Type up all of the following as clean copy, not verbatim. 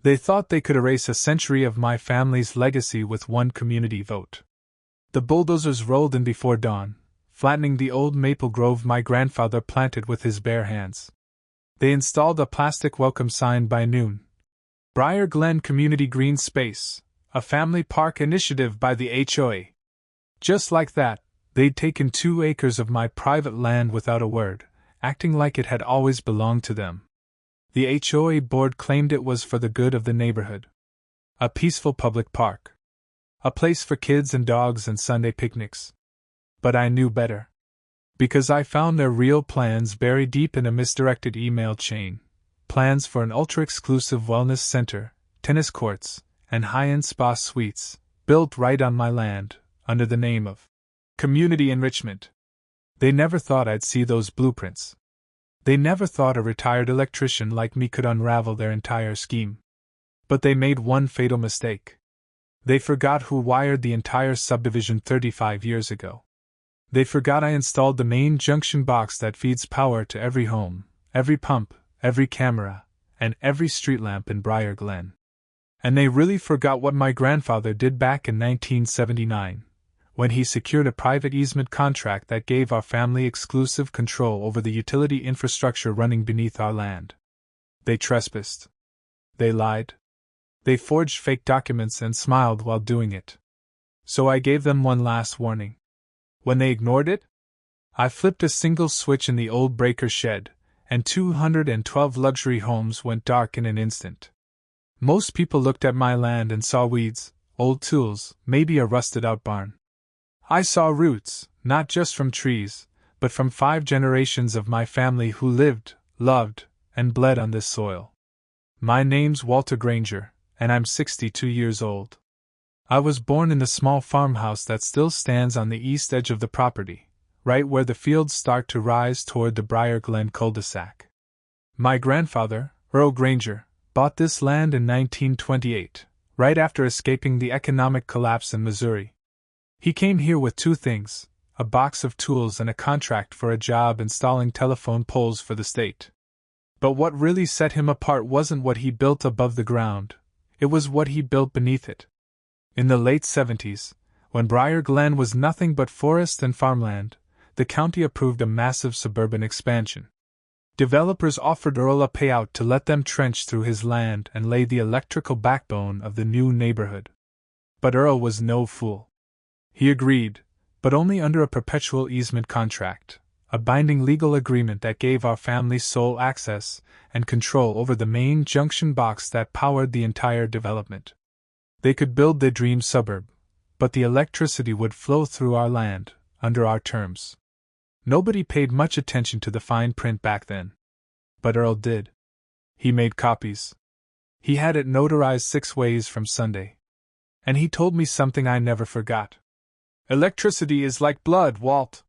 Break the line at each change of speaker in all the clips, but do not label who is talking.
They thought they could erase a century of my family's legacy with one community vote. The bulldozers rolled in before dawn, flattening the old maple grove my grandfather planted with his bare hands. They installed a plastic welcome sign by noon. Briar Glen Community Green Space, a family park initiative by the HOA. Just like that, they'd taken 2 acres of my private land without a word, acting like it had always belonged to them. The HOA board claimed it was for the good of the neighborhood. A peaceful public park. A place for kids and dogs and Sunday picnics. But I knew better. Because I found their real plans buried deep in a misdirected email chain. Plans for an ultra-exclusive wellness center, tennis courts, and high-end spa suites, built right on my land, under the name of community enrichment. They never thought I'd see those blueprints. They never thought a retired electrician like me could unravel their entire scheme. But they made one fatal mistake. They forgot who wired the entire subdivision 35 years ago. They forgot I installed the main junction box that feeds power to every home, every pump, every camera, and every street lamp in Briar Glen. And they really forgot what my grandfather did back in 1979, when he secured a private easement contract that gave our family exclusive control over the utility infrastructure running beneath our land. They trespassed. They lied. They forged fake documents and smiled while doing it. So I gave them one last warning. When they ignored it, I flipped a single switch in the old breaker shed, and 212 luxury homes went dark in an instant. Most people looked at my land and saw weeds, old tools, maybe a rusted-out barn. I saw roots, not just from trees, but from 5 generations of my family who lived, loved, and bled on this soil. My name's Walt Granger, and I'm 62 years old. I was born in the small farmhouse that still stands on the east edge of the property, right where the fields start to rise toward the Briar Glen cul-de-sac. My grandfather, Earl Granger, bought this land in 1928, right after escaping the economic collapse in Missouri. He came here with 2 things, a box of tools and a contract for a job installing telephone poles for the state. But what really set him apart wasn't what he built above the ground, it was what he built beneath it. In the late 70s, when Briar Glen was nothing but forest and farmland, the county approved a massive suburban expansion. Developers offered Earl a payout to let them trench through his land and lay the electrical backbone of the new neighborhood. But Earl was no fool. He agreed, but only under a perpetual easement contract, a binding legal agreement that gave our family sole access and control over the main junction box that powered the entire development. They could build their dream suburb, but the electricity would flow through our land, under our terms. Nobody paid much attention to the fine print back then. But Earl did. He made copies. He had it notarized 6 ways from Sunday. And he told me something I never forgot. Electricity is like blood, Walt.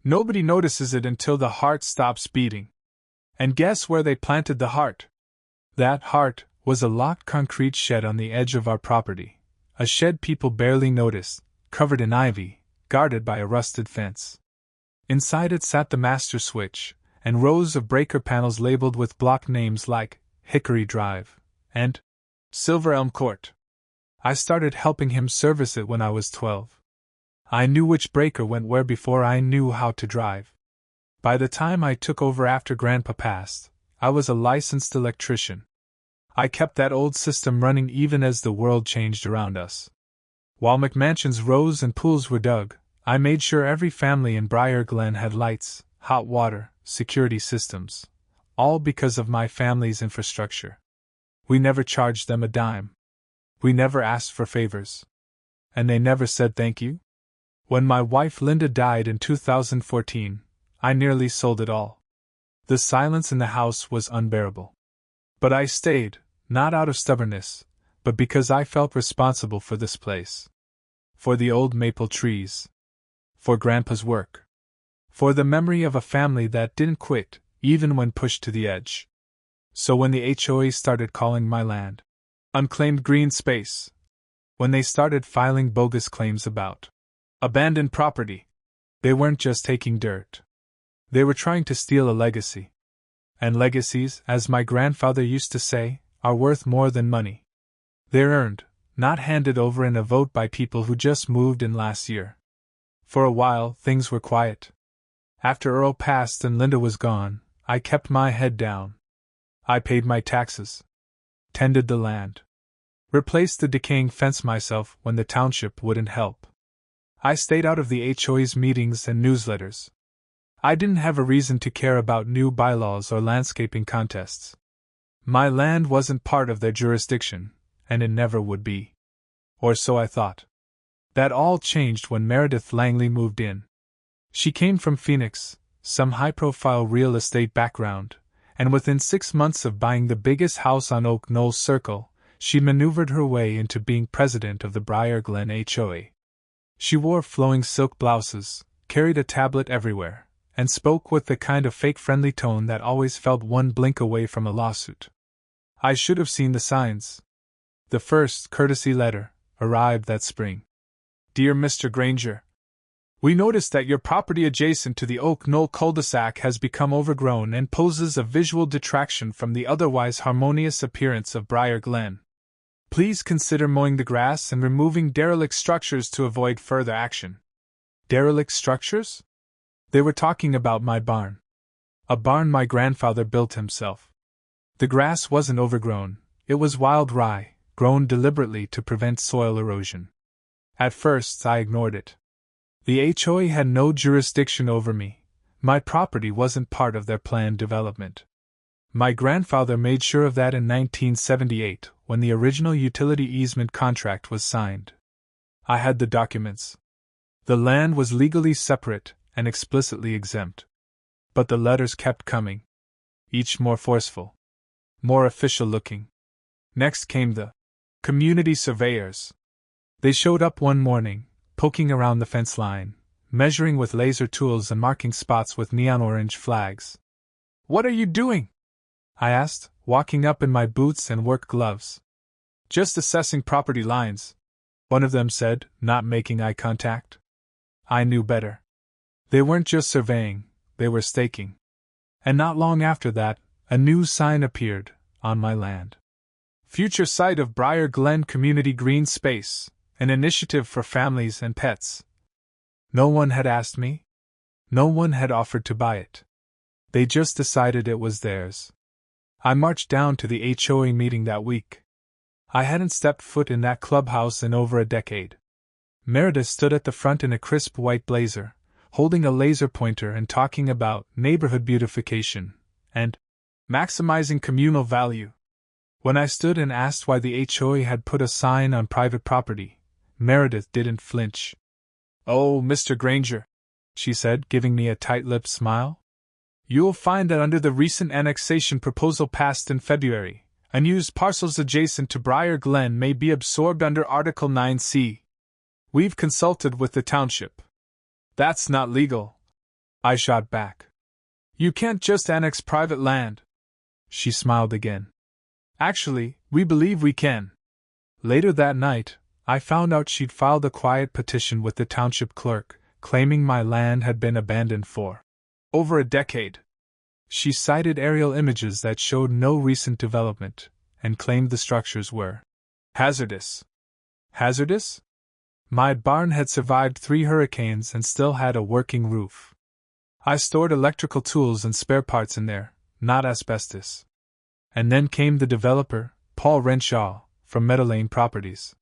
Nobody notices it until the heart stops beating. And guess where they planted the heart? That heart was a locked concrete shed on the edge of our property, a shed people barely noticed, covered in ivy, guarded by a rusted fence. Inside it sat the master switch, and rows of breaker panels labeled with block names like Hickory Drive and Silver Elm Court. I started helping him service it when I was 12. I knew which breaker went where before I knew how to drive. By the time I took over after Grandpa passed, I was a licensed electrician. I kept that old system running even as the world changed around us. While McMansions rose and pools were dug, I made sure every family in Briar Glen had lights, hot water, security systems, all because of my family's infrastructure. We never charged them a dime. We never asked for favors. And they never said thank you? When my wife Linda died in 2014, I nearly sold it all. The silence in the house was unbearable. But I stayed, not out of stubbornness, but because I felt responsible for this place. For the old maple trees. For Grandpa's work. For the memory of a family that didn't quit, even when pushed to the edge. So when the HOA started calling my land unclaimed green space, when they started filing bogus claims about abandoned property, they weren't just taking dirt. They were trying to steal a legacy. And legacies, as my grandfather used to say, are worth more than money. They're earned, not handed over in a vote by people who just moved in last year. For a while, things were quiet. After Earl passed and Linda was gone, I kept my head down. I paid my taxes, tended the land, replaced the decaying fence myself when the township wouldn't help. I stayed out of the HOA's meetings and newsletters. I didn't have a reason to care about new bylaws or landscaping contests. My land wasn't part of their jurisdiction, and it never would be. Or so I thought. That all changed when Meredith Langley moved in. She came from Phoenix, some high-profile real estate background, and within 6 months of buying the biggest house on Oak Knoll Circle, she maneuvered her way into being president of the Briar Glen HOA. She wore flowing silk blouses, carried a tablet everywhere, and spoke with the kind of fake-friendly tone that always felt one blink away from a lawsuit. I should have seen the signs. The first courtesy letter arrived that spring. Dear Mr. Granger, we noticed that your property adjacent to the Oak Knoll cul-de-sac has become overgrown and poses a visual detraction from the otherwise harmonious appearance of Briar Glen. Please consider mowing the grass and removing derelict structures to avoid further action. Derelict structures? They were talking about my barn. A barn my grandfather built himself. The grass wasn't overgrown, it was wild rye, grown deliberately to prevent soil erosion. At first, I ignored it. The HOA had no jurisdiction over me. My property wasn't part of their planned development. My grandfather made sure of that in 1978, when the original utility easement contract was signed. I had the documents. The land was legally separate and explicitly exempt. But the letters kept coming. Each more forceful. More official-looking. Next came the community surveyors. They showed up one morning, poking around the fence line, measuring with laser tools and marking spots with neon orange flags. What are you doing? I asked, walking up in my boots and work gloves. Just assessing property lines, one of them said, not making eye contact. I knew better. They weren't just surveying, they were staking. And not long after that, a new sign appeared on my land. Future site of Briar Glen Community Green Space, an initiative for families and pets. No one had asked me. No one had offered to buy it. They just decided it was theirs. I marched down to the HOA meeting that week. I hadn't stepped foot in that clubhouse in over a decade. Meredith stood at the front in a crisp white blazer, holding a laser pointer and talking about neighborhood beautification and maximizing communal value. When I stood and asked why the HOA had put a sign on private property, Meredith didn't flinch. Oh, Mr. Granger, she said, giving me a tight-lipped smile. You'll find that under the recent annexation proposal passed in February, unused parcels adjacent to Briar Glen may be absorbed under Article 9C. We've consulted with the township. That's not legal, I shot back. You can't just annex private land. She smiled again. Actually, we believe we can. Later that night, I found out she'd filed a quiet petition with the township clerk, claiming my land had been abandoned for over a decade. She cited aerial images that showed no recent development, and claimed the structures were hazardous. Hazardous? My barn had survived 3 hurricanes and still had a working roof. I stored electrical tools and spare parts in there, not asbestos. And then came the developer, Paul Renshaw, from Meadow Lane Properties.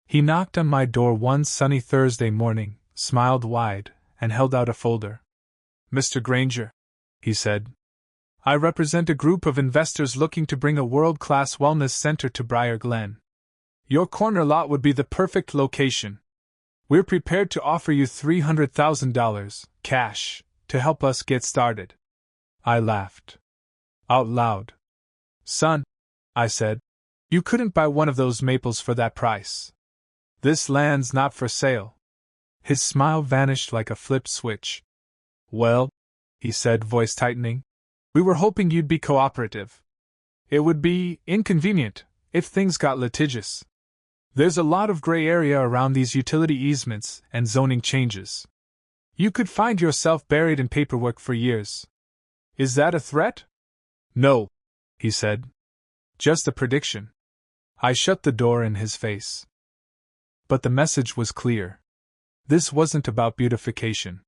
He knocked on my door one sunny Thursday morning, smiled wide, and held out a folder. Mr. Granger, he said, I represent a group of investors looking to bring a world-class wellness center to Briar Glen. Your corner lot would be the perfect location. We're prepared to offer you $300,000, cash, to help us get started. I laughed. Out loud. Son, I said, you couldn't buy one of those maples for that price. This land's not for sale. His smile vanished like a flipped switch. Well, he said, voice tightening, we were hoping you'd be cooperative. It would be inconvenient if things got litigious. There's a lot of gray area around these utility easements and zoning changes. You could find yourself buried in paperwork for years. Is that a threat? No, he said. Just a prediction. I shut the door in his face. But the message was clear. This wasn't about beautification,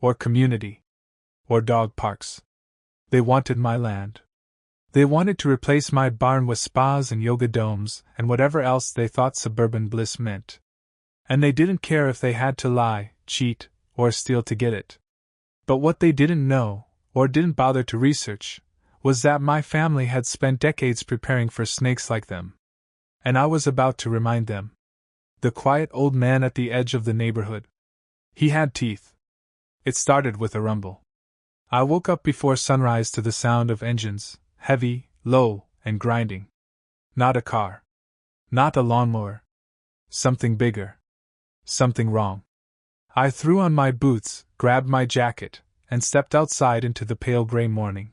or community, or dog parks. They wanted my land. They wanted to replace my barn with spas and yoga domes and whatever else they thought suburban bliss meant. And they didn't care if they had to lie, cheat, or steal to get it. But what they didn't know, or didn't bother to research, was that my family had spent decades preparing for snakes like them. And I was about to remind them. The quiet old man at the edge of the neighborhood. He had teeth. It started with a rumble. I woke up before sunrise to the sound of engines, heavy, low, and grinding. Not a car. Not a lawnmower. Something bigger. Something wrong. I threw on my boots, grabbed my jacket, and stepped outside into the pale gray morning.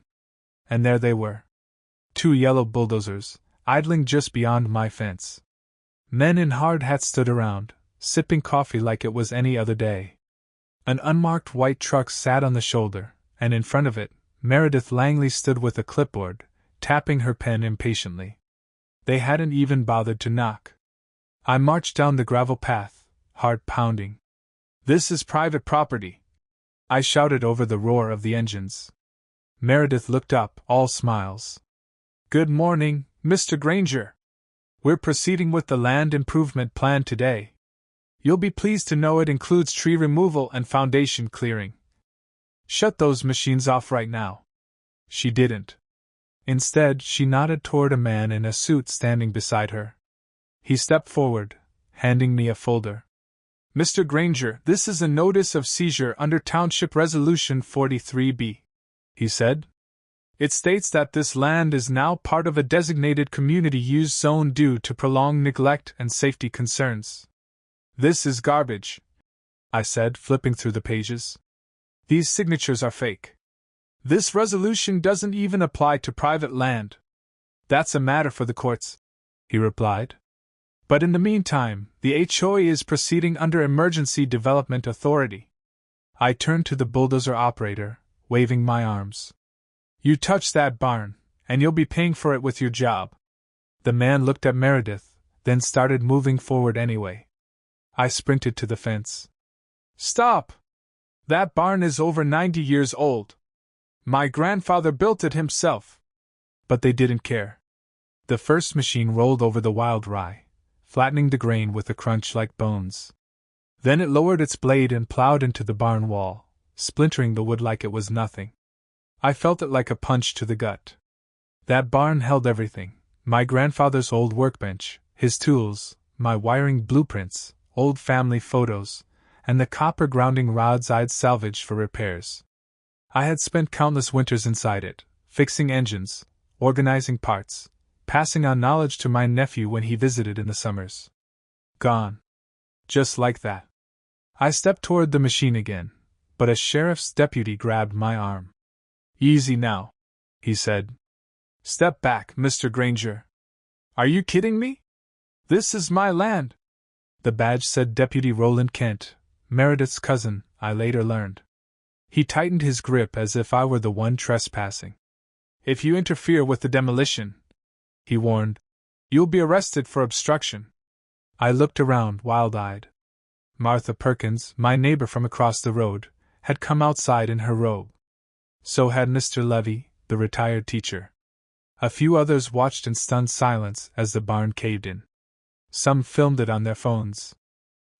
And there they were. 2 yellow bulldozers, idling just beyond my fence. Men in hard hats stood around, sipping coffee like it was any other day. An unmarked white truck sat on the shoulder, and in front of it, Meredith Langley stood with a clipboard, tapping her pen impatiently. They hadn't even bothered to knock. I marched down the gravel path, heart pounding. "This is private property," I shouted over the roar of the engines. Meredith looked up, all smiles. "Good morning, Mr. Granger. We're proceeding with the land improvement plan today. You'll be pleased to know it includes tree removal and foundation clearing. Shut those machines off right now." She didn't. Instead, she nodded toward a man in a suit standing beside her. He stepped forward, handing me a folder. "Mr. Granger, this is a notice of seizure under Township Resolution 43B, he said. "It states that this land is now part of a designated community use zone due to prolonged neglect and safety concerns." "This is garbage," I said, flipping through the pages. "These signatures are fake. This resolution doesn't even apply to private land." "That's a matter for the courts," he replied. "But in the meantime, the HOA is proceeding under Emergency Development Authority." I turned to the bulldozer operator, waving my arms. "You touch that barn, and you'll be paying for it with your job." The man looked at Meredith, then started moving forward anyway. I sprinted to the fence. "Stop! That barn is over 90 years old. My grandfather built it himself." But they didn't care. The first machine rolled over the wild rye, flattening the grain with a crunch like bones. Then it lowered its blade and plowed into the barn wall, splintering the wood like it was nothing. I felt it like a punch to the gut. That barn held everything: my grandfather's old workbench, his tools, my wiring blueprints, old family photos, and the copper grounding rods I'd salvaged for repairs. I had spent countless winters inside it, fixing engines, organizing parts, passing on knowledge to my nephew when he visited in the summers. Gone. Just like that. I stepped toward the machine again, but a sheriff's deputy grabbed my arm. "Easy now," he said. "Step back, Mr. Granger. Are you kidding me? This is my land." The badge said Deputy Roland Kent, Meredith's cousin, I later learned. He tightened his grip as if I were the one trespassing. "If you interfere with the demolition," he warned, "you'll be arrested for obstruction." I looked around, wild-eyed. Martha Perkins, my neighbor from across the road, had come outside in her robe. So had Mr. Levy, the retired teacher. A few others watched in stunned silence as the barn caved in. Some filmed it on their phones.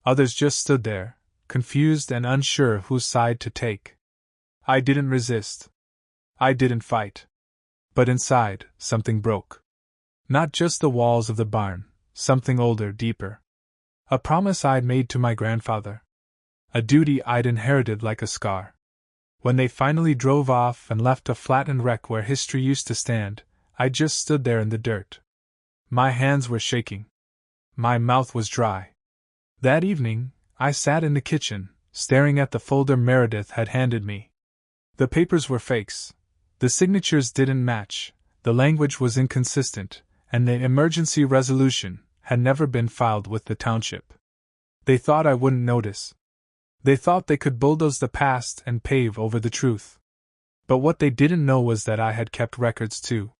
Others just stood there, confused and unsure whose side to take. I didn't resist. I didn't fight. But inside, something broke. Not just the walls of the barn, something older, deeper. A promise I'd made to my grandfather. A duty I'd inherited like a scar. When they finally drove off and left a flattened wreck where history used to stand, I just stood there in the dirt. My hands were shaking. My mouth was dry. That evening, I sat in the kitchen, staring at the folder Meredith had handed me. The papers were fakes. The signatures didn't match, the language was inconsistent, and the emergency resolution had never been filed with the township. They thought I wouldn't notice. They thought they could bulldoze the past and pave over the truth. But what they didn't know was that I had kept records too.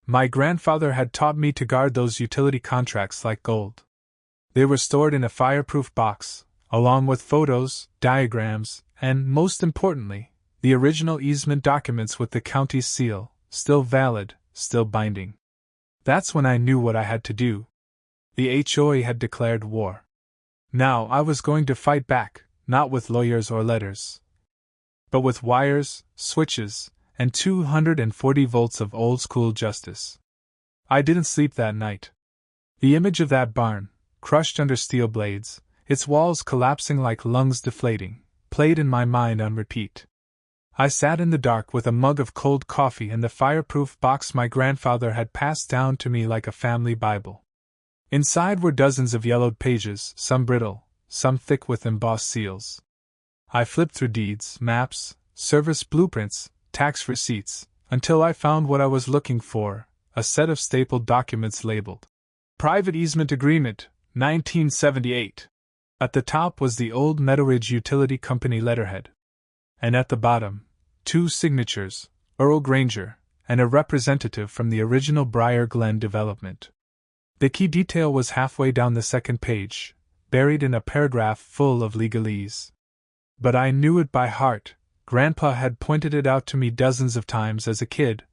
My grandfather had taught me to guard those utility contracts like gold. They were stored in a fireproof box, along with photos, diagrams, and, most importantly, the original easement documents with the county's seal, still valid, still binding. That's when I knew what I had to do. The HOA had declared war. Now I was going to fight back, not with lawyers or letters, but with wires, switches, and 240 volts of old-school justice. I didn't sleep that night. The image of that barn, crushed under steel blades, its walls collapsing like lungs deflating, played in my mind on repeat. I sat in the dark with a mug of cold coffee and the fireproof box my grandfather had passed down to me like a family Bible. Inside were dozens of yellowed pages, some brittle, some thick with embossed seals. I flipped through deeds, maps, service blueprints, tax receipts, until I found what I was looking for, a set of stapled documents labeled Private Easement Agreement, 1978. At the top was the old Meadowridge Utility Company letterhead. And at the bottom, 2 signatures, Earl Granger, and a representative from the original Briar Glen development. The key detail was halfway down the second page, buried in a paragraph full of legalese. But I knew it by heart. Grandpa had pointed it out to me dozens of times as a kid,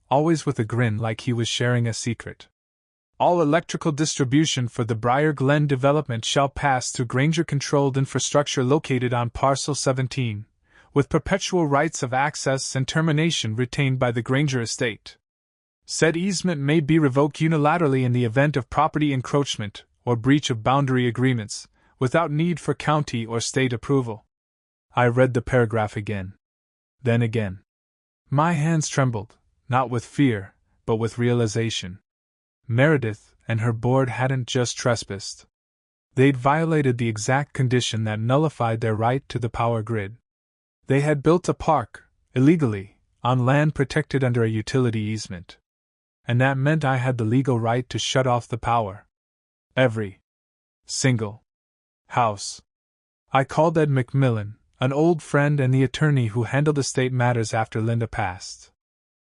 always with a grin like he was sharing a secret. All electrical distribution for the Briar Glen development shall pass through Granger-controlled infrastructure located on Parcel 17, with perpetual rights of access and termination retained by the Granger estate. Said easement may be revoked unilaterally in the event of property encroachment or breach of boundary agreements, without need for county or state approval. I read the paragraph again. Then again. My hands trembled, not with fear, but with realization. Meredith and her board hadn't just trespassed. They'd violated the exact condition that nullified their right to the power grid. They had built a park, illegally, on land protected under a utility easement. And that meant I had the legal right to shut off the power. Every single house. I called Ed McMillan, an old friend and the attorney who handled estate matters after Linda passed.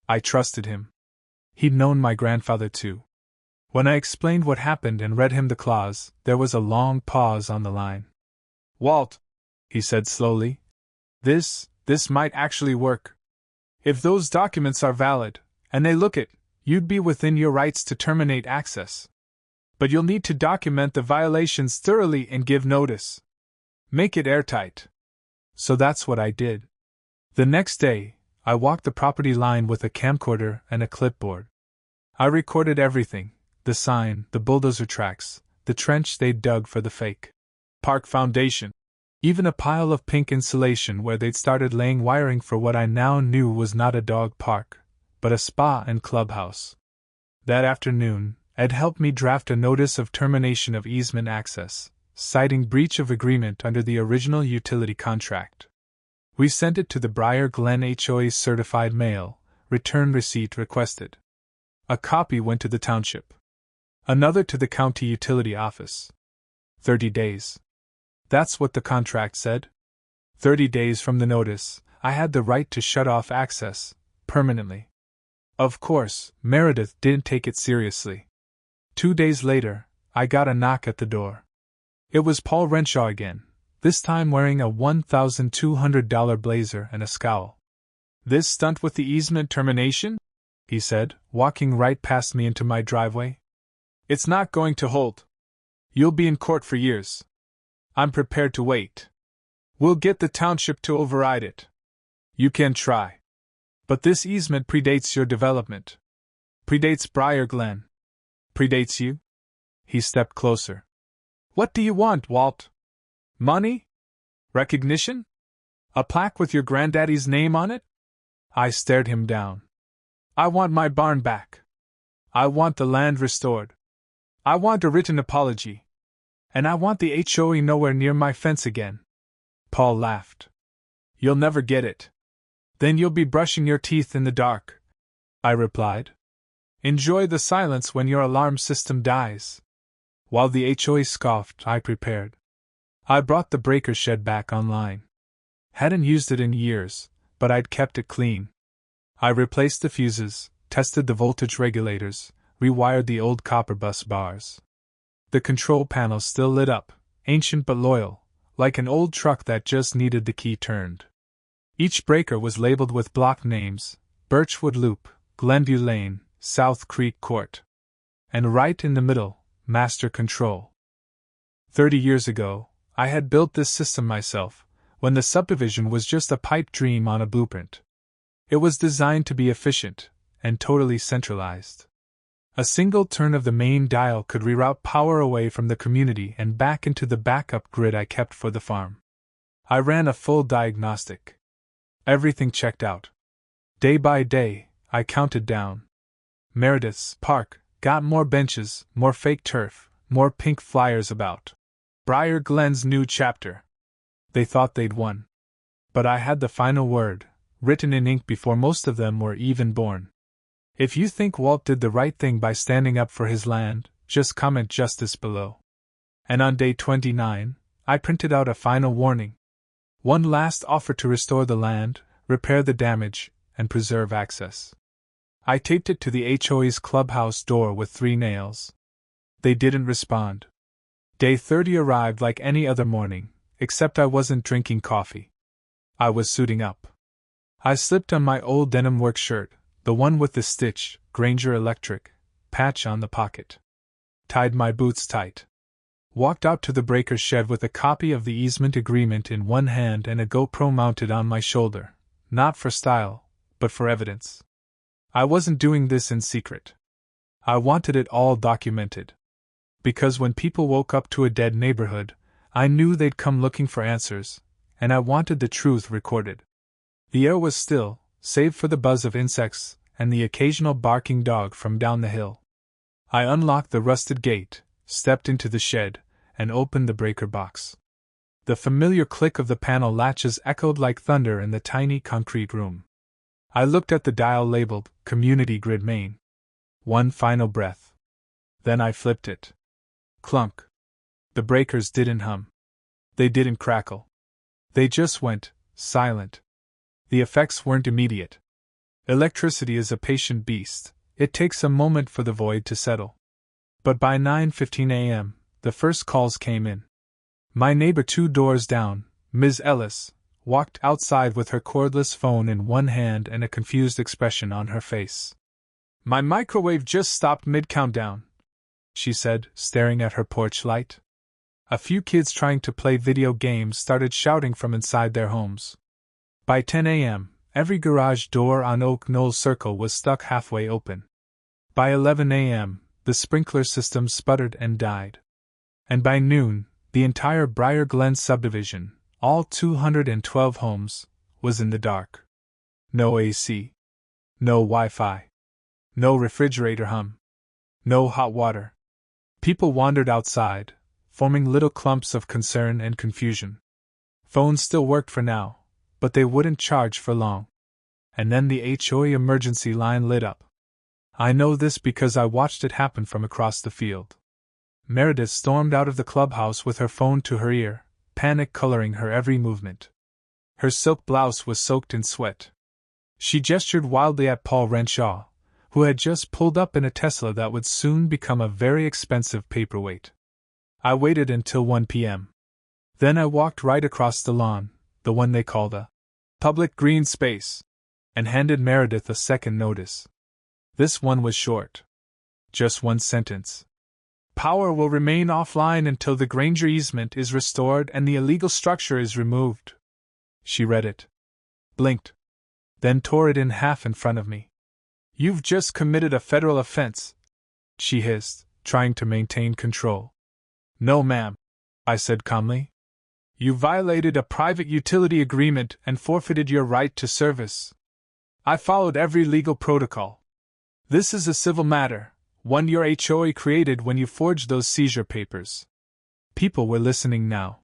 I trusted him. He'd known my grandfather too. When I explained what happened and read him the clause, there was a long pause on the line. "Walt," he said slowly, this might actually work. If those documents are valid, and they look it, you'd be within your rights to terminate access. But you'll need to document the violations thoroughly and give notice. Make it airtight." So that's what I did. The next day, I walked the property line with a camcorder and a clipboard. I recorded everything: the sign, the bulldozer tracks, the trench they'd dug for the fake park foundation, even a pile of pink insulation where they'd started laying wiring for what I now knew was not a dog park, but a spa and clubhouse. That afternoon, Ed helped me draft a notice of termination of easement access, citing breach of agreement under the original utility contract. We sent it to the Briar Glen HOA's certified mail, return receipt requested. A copy went to the township. Another to the county utility office. 30 days. That's what the contract said. 30 days from the notice, I had the right to shut off access, permanently. Of course, Meredith didn't take it seriously. 2 days later, I got a knock at the door. It was Paul Renshaw again, this time wearing a $1,200 blazer and a scowl. "This stunt with the easement termination?" he said, walking right past me into my driveway. "It's not going to hold. You'll be in court for years. I'm prepared to wait. We'll get the township to override it. You can try. But this easement predates your development. Predates Briar Glen. Predates you." He stepped closer. "What do you want, Walt? Money? Recognition? A plaque with your granddaddy's name on it?" I stared him down. "I want my barn back. I want the land restored. I want a written apology. And I want the HOA nowhere near my fence again." Paul laughed. "You'll never get it. Then you'll be brushing your teeth in the dark," I replied. "Enjoy the silence when your alarm system dies." While the HOA scoffed, I prepared. I brought the breaker shed back online. Hadn't used it in years, but I'd kept it clean. I replaced the fuses, tested the voltage regulators, rewired the old copper bus bars. The control panel still lit up, ancient but loyal, like an old truck that just needed the key turned. Each breaker was labeled with block names: Birchwood Loop, Glenview Lane, South Creek Court. And right in the middle, Master Control. 30 years ago, I had built this system myself, when the subdivision was just a pipe dream on a blueprint. It was designed to be efficient, and totally centralized. A single turn of the main dial could reroute power away from the community and back into the backup grid I kept for the farm. I ran a full diagnostic. Everything checked out. Day by day, I counted down. Meredith's Park got more benches, more fake turf, more pink flyers about. Briar Glen's new chapter. They thought they'd won. But I had the final word, written in ink before most of them were even born. If you think Walt did the right thing by standing up for his land, just comment justice below. And on day 29, I printed out a final warning. One last offer to restore the land, repair the damage, and preserve access. I taped it to the HOA's clubhouse door with 3 nails. They didn't respond. Day 30 arrived like any other morning, except I wasn't drinking coffee. I was suiting up. I slipped on my old denim work shirt, the one with the stitch, Granger Electric, patch on the pocket. Tied my boots tight. Walked out to the breaker's shed with a copy of the easement agreement in one hand and a GoPro mounted on my shoulder, not for style, but for evidence. I wasn't doing this in secret. I wanted it all documented. Because when people woke up to a dead neighborhood, I knew they'd come looking for answers, and I wanted the truth recorded. The air was still, save for the buzz of insects and the occasional barking dog from down the hill. I unlocked the rusted gate, stepped into the shed, and opened the breaker box. The familiar click of the panel latches echoed like thunder in the tiny concrete room. I looked at the dial labeled Community Grid Main. One final breath. Then I flipped it. Clunk. The breakers didn't hum. They didn't crackle. They just went silent. The effects weren't immediate. Electricity is a patient beast. It takes a moment for the void to settle. But by 9:15 a.m., the first calls came in. My neighbor 2 doors down, Ms. Ellis, walked outside with her cordless phone in one hand and a confused expression on her face. "My microwave just stopped mid-countdown," she said, staring at her porch light. A few kids trying to play video games started shouting from inside their homes. By 10 a.m., every garage door on Oak Knoll Circle was stuck halfway open. By 11 a.m., the sprinkler system sputtered and died. And by noon, the entire Briar Glen subdivision, all 212 homes, was in the dark. No AC. No Wi-Fi. No refrigerator hum. No hot water. People wandered outside, forming little clumps of concern and confusion. Phones still worked for now, but they wouldn't charge for long. And then the HOA emergency line lit up. I know this because I watched it happen from across the field. Meredith stormed out of the clubhouse with her phone to her ear, panic coloring her every movement. Her silk blouse was soaked in sweat. She gestured wildly at Paul Renshaw, who had just pulled up in a Tesla that would soon become a very expensive paperweight. I waited until 1 p.m. Then I walked right across the lawn, the one they called a public green space, and handed Meredith a second notice. This one was short. Just one sentence. Power will remain offline until the Granger easement is restored and the illegal structure is removed. She read it, blinked, then tore it in half in front of me. You've just committed a federal offense, she hissed, trying to maintain control. No, ma'am, I said calmly. You violated a private utility agreement and forfeited your right to service. I followed every legal protocol. This is a civil matter, one your HOA created when you forged those seizure papers. People were listening now.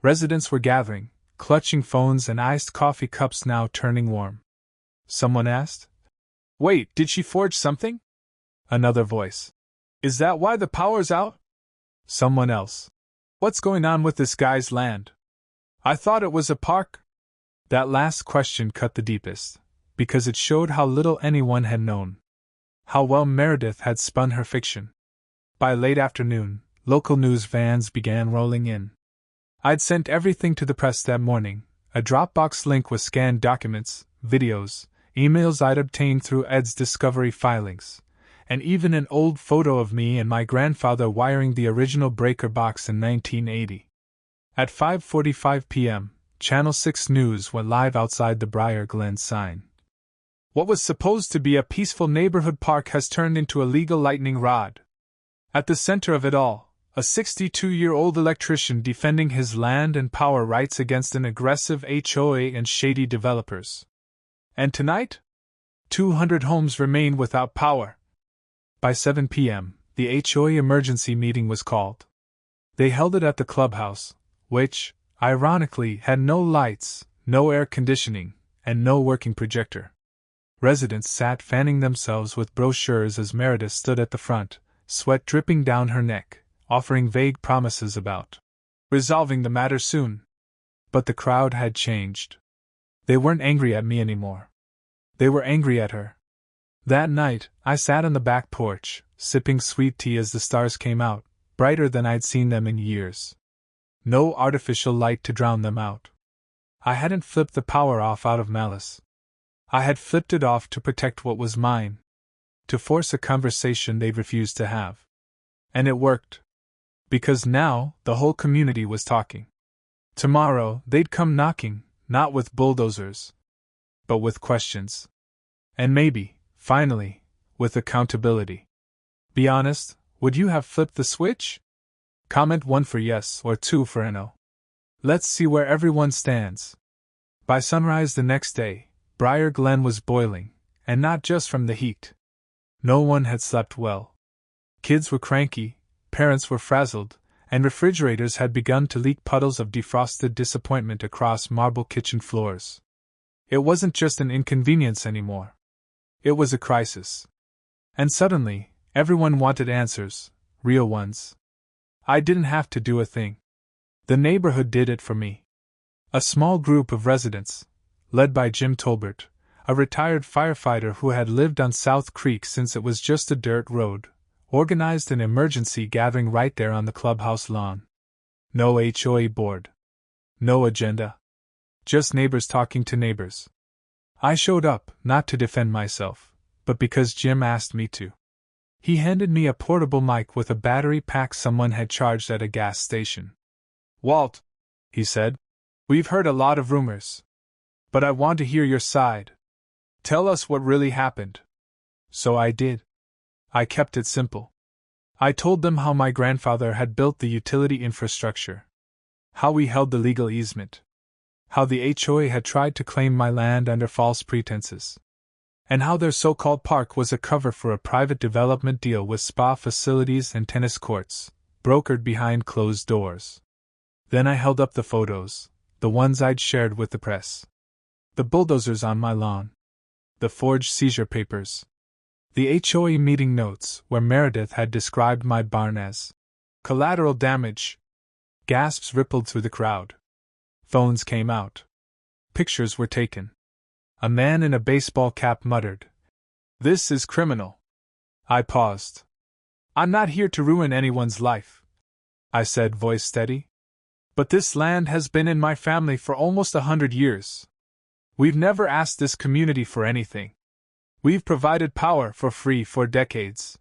Residents were gathering, clutching phones and iced coffee cups now turning warm. Someone asked, "Wait, did she forge something?" Another voice. "Is that why the power's out?" Someone else. "What's going on with this guy's land? I thought it was a park." That last question cut the deepest, because it showed how little anyone had known. How well Meredith had spun her fiction. By late afternoon, local news vans began rolling in. I'd sent everything to the press that morning, a Dropbox link with scanned documents, videos, emails I'd obtained through Ed's Discovery filings, and even an old photo of me and my grandfather wiring the original breaker box in 1980. At 5:45 p.m., Channel 6 News went live outside the Briar Glen sign. What was supposed to be a peaceful neighborhood park has turned into a legal lightning rod. At the center of it all, a 62-year-old electrician defending his land and power rights against an aggressive HOA and shady developers. And tonight? 200 homes remain without power. By 7 p.m., the HOA emergency meeting was called. They held it at the clubhouse, which, ironically, had no lights, no air conditioning, and no working projector. Residents sat fanning themselves with brochures as Meredith stood at the front, sweat dripping down her neck, offering vague promises about resolving the matter soon. But the crowd had changed. They weren't angry at me anymore. They were angry at her. That night, I sat on the back porch, sipping sweet tea as the stars came out, brighter than I'd seen them in years. No artificial light to drown them out. I hadn't flipped the power off out of malice. I had flipped it off to protect what was mine, to force a conversation they'd refused to have. And it worked. Because now, the whole community was talking. Tomorrow, they'd come knocking, not with bulldozers, but with questions. And maybe, finally, with accountability. Be honest, would you have flipped the switch? Comment 1 for yes or 2 for no. Let's see where everyone stands. By sunrise the next day, Briar Glen was boiling, and not just from the heat. No one had slept well. Kids were cranky, parents were frazzled, and refrigerators had begun to leak puddles of defrosted disappointment across marble kitchen floors. It wasn't just an inconvenience anymore. It was a crisis. And suddenly, everyone wanted answers, real ones. I didn't have to do a thing. The neighborhood did it for me. A small group of residents, led by Jim Tolbert, a retired firefighter who had lived on South Creek since it was just a dirt road, organized an emergency gathering right there on the clubhouse lawn. No HOA board. No agenda. Just neighbors talking to neighbors. I showed up, not to defend myself, but because Jim asked me to. He handed me a portable mic with a battery pack someone had charged at a gas station. "Walt," he said, "we've heard a lot of rumors. But I want to hear your side. Tell us what really happened." So I did. I kept it simple. I told them how my grandfather had built the utility infrastructure, how we held the legal easement, how the HOA had tried to claim my land under false pretenses, and how their so-called park was a cover for a private development deal with spa facilities and tennis courts, brokered behind closed doors. Then I held up the photos, the ones I'd shared with the press. The bulldozers on my lawn. The forged seizure papers. The HOA meeting notes where Meredith had described my barn as collateral damage. Gasps rippled through the crowd. Phones came out. Pictures were taken. A man in a baseball cap muttered, "This is criminal." I paused. "I'm not here to ruin anyone's life," I said, voice steady. "But this land has been in my family for almost 100 years. We've never asked this community for anything. We've provided power for free for decades.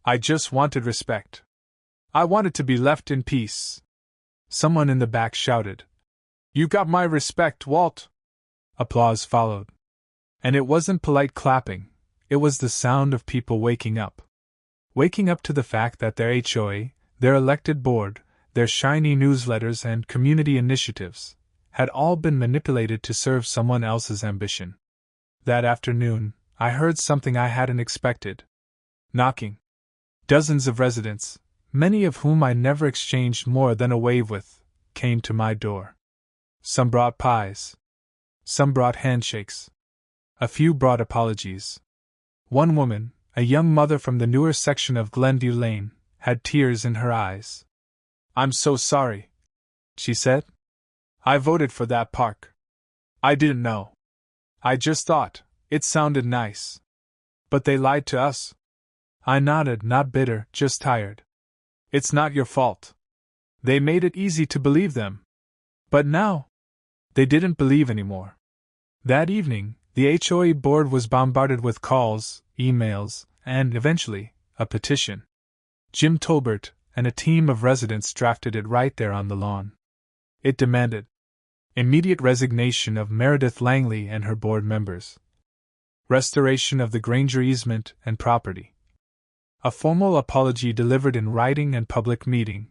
I just wanted respect. I wanted to be left in peace." Someone in the back shouted, "You got my respect, Walt." Applause followed. And it wasn't polite clapping, it was the sound of people waking up. Waking up to the fact that their HOA, their elected board, their shiny newsletters and community initiatives, had all been manipulated to serve someone else's ambition. That afternoon, I heard something I hadn't expected. Knocking. Dozens of residents, many of whom I never exchanged more than a wave with, came to my door. Some brought pies. Some brought handshakes. A few brought apologies. One woman, a young mother from the newer section of Glenview Lane, had tears in her eyes. "I'm so sorry," she said. "I voted for that park. I didn't know. I just thought it sounded nice. But they lied to us. I nodded, not bitter, just tired. It's not your fault. They made it easy to believe them. But now, they didn't believe anymore. That evening, the HOA board was bombarded with calls, emails, and, eventually, a petition. Jim Tolbert and a team of residents drafted it right there on the lawn. It demanded immediate resignation of Meredith Langley and her board members, restoration of the Granger easement and property, a formal apology delivered in writing and public meeting,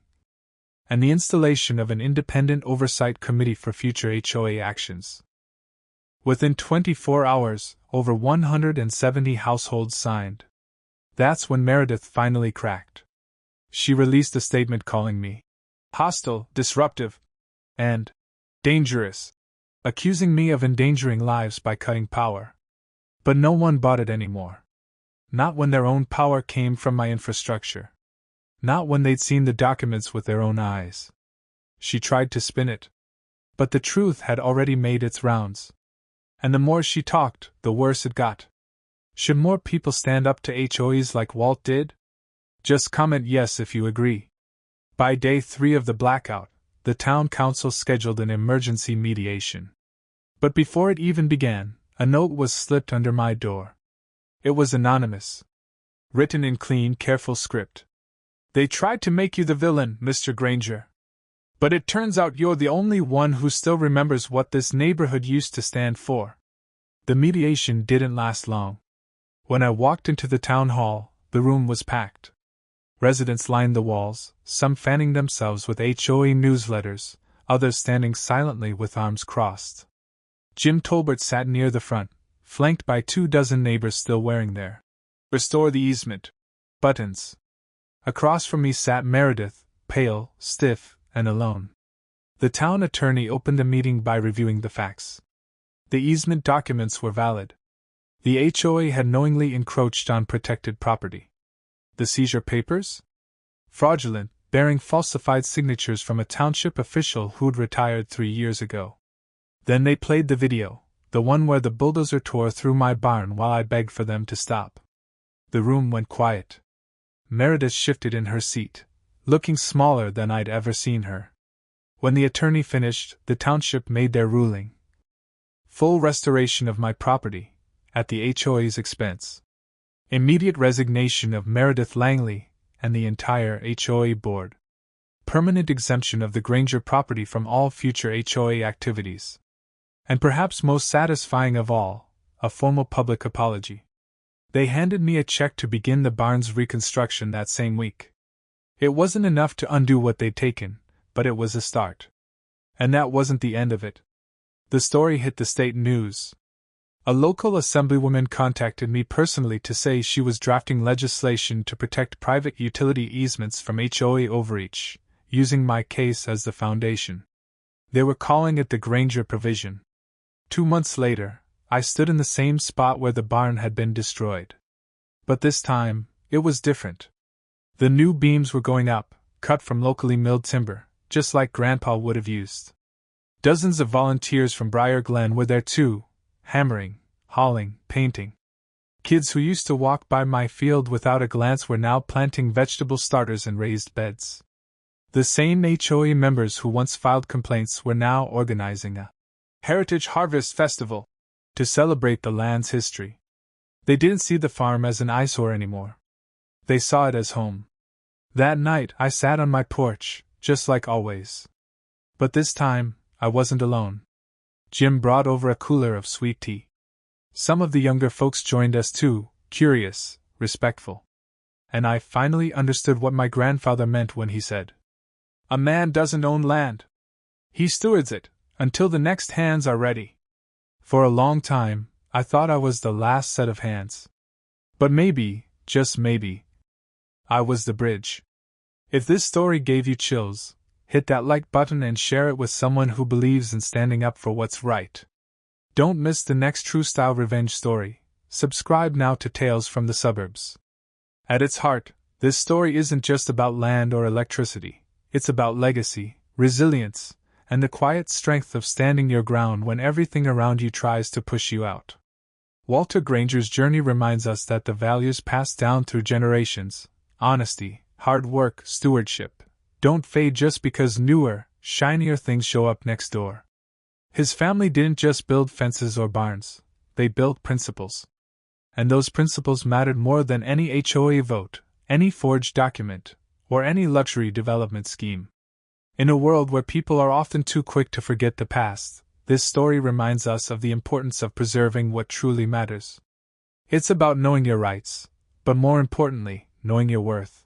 and the installation of an independent oversight committee for future HOA actions. Within 24 hours, over 170 households signed. That's when Meredith finally cracked. She released a statement calling me hostile, disruptive, and dangerous, accusing me of endangering lives by cutting power. But no one bought it anymore. Not when their own power came from my infrastructure. Not when they'd seen the documents with their own eyes. She tried to spin it. But the truth had already made its rounds. And the more she talked, the worse it got. Should more people stand up to HOAs like Walt did? Just comment yes if you agree. By day 3 of the blackout, the town council scheduled an emergency mediation. But before it even began, a note was slipped under my door. It was anonymous. Written in clean, careful script. They tried to make you the villain, Mr. Granger. But it turns out you're the only one who still remembers what this neighborhood used to stand for. The mediation didn't last long. When I walked into the town hall, the room was packed. Residents lined the walls, some fanning themselves with HOA newsletters, others standing silently with arms crossed. Jim Tolbert sat near the front, flanked by 24 neighbors still wearing their "Restore the easement" buttons. Across from me sat Meredith, pale, stiff, and alone. The town attorney opened the meeting by reviewing the facts. The easement documents were valid. The HOA had knowingly encroached on protected property. The seizure papers? Fraudulent, bearing falsified signatures from a township official who'd retired 3 years ago. Then they played the video, the one where the bulldozer tore through my barn while I begged for them to stop. The room went quiet. Meredith shifted in her seat, looking smaller than I'd ever seen her. When the attorney finished, the township made their ruling. Full restoration of my property, at the HOA's expense. Immediate resignation of Meredith Langley and the entire HOA board. Permanent exemption of the Granger property from all future HOA activities. And perhaps most satisfying of all, a formal public apology. They handed me a check to begin the barn's reconstruction that same week. It wasn't enough to undo what they'd taken, but it was a start. And that wasn't the end of it. The story hit the state news. A local assemblywoman contacted me personally to say she was drafting legislation to protect private utility easements from HOA overreach, using my case as the foundation. They were calling it the Granger provision. 2 months later, I stood in the same spot where the barn had been destroyed. But this time, it was different. The new beams were going up, cut from locally milled timber, just like Grandpa would have used. Dozens of volunteers from Briar Glen were there too, hammering, hauling, painting. Kids who used to walk by my field without a glance were now planting vegetable starters in raised beds. The same HOA members who once filed complaints were now organizing a Heritage Harvest Festival to celebrate the land's history. They didn't see the farm as an eyesore anymore. They saw it as home. That night I sat on my porch, just like always. But this time, I wasn't alone. Jim brought over a cooler of sweet tea. Some of the younger folks joined us too, curious, respectful. And I finally understood what my grandfather meant when he said, "A man doesn't own land. He stewards it, until the next hands are ready." For a long time, I thought I was the last set of hands. But maybe, just maybe, I was the bridge. If this story gave you chills, hit that like button and share it with someone who believes in standing up for what's right. Don't miss the next true-style revenge story. Subscribe now to Tales from the Suburbs. At its heart, this story isn't just about land or electricity. It's about legacy, resilience, and the quiet strength of standing your ground when everything around you tries to push you out. Walter Granger's journey reminds us that the values passed down through generations, honesty, hard work, stewardship, don't fade just because newer, shinier things show up next door. His family didn't just build fences or barns, they built principles. And those principles mattered more than any HOA vote, any forged document, or any luxury development scheme. In a world where people are often too quick to forget the past, this story reminds us of the importance of preserving what truly matters. It's about knowing your rights, but more importantly, knowing your worth.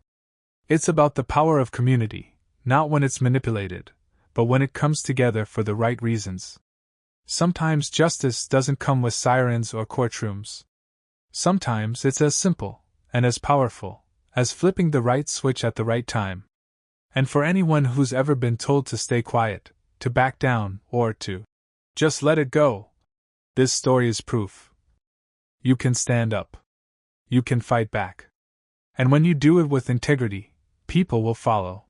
It's about the power of community, not when it's manipulated, but when it comes together for the right reasons. Sometimes justice doesn't come with sirens or courtrooms. Sometimes it's as simple, and as powerful, as flipping the right switch at the right time. And for anyone who's ever been told to stay quiet, to back down, or to just let it go, this story is proof. You can stand up. You can fight back. And when you do it with integrity, people will follow.